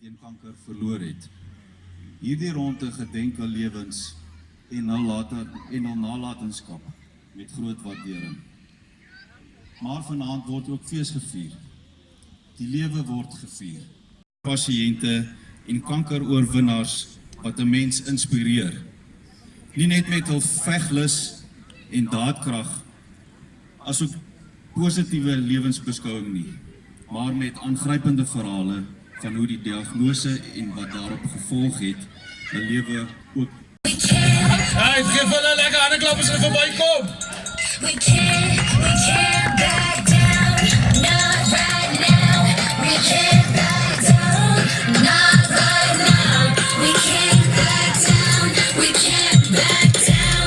teen kanker verloor het. Hierdie ronde gedenk aan lewens en hul nalatenskap met groot waardering. Maar vanaand word ook fees gevier. Die lewe word gevier. Pasiënte en kankeroorwinnaars wat 'n mens inspireer. Nie net met hul veglus en daadkrag, asook positiewe lewensbeskouing nie, maar met aangrypende verhale van hoe die diagnose en wat daarop gevolg het, 'n lewe ook. Hey, geef hulle lekker hande klap as hulle verbykom. We can't back down, not right now. We can't back down, not right now. We can't back down, we can't back down.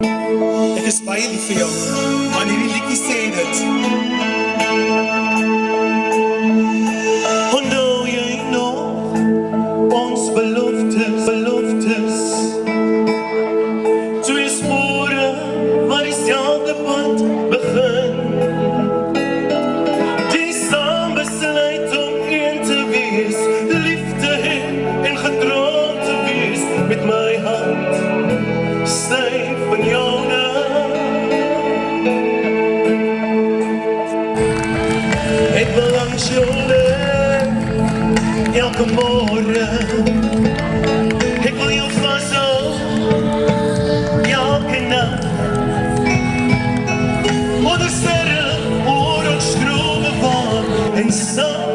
Ek is baie lief vir jou, maar hierdie liedjie sê dit. Onthou jy nog ons beloftes, twee spore waar dieselfde pad begin. Die saam besluit om een te wees, liefde hê en getrou te wees, met my hand styf van joune. Ek wil langs jou lê, elke môre. Ek wil jou vashou, elke nag. Onder sterre, oor ons strome waar en saam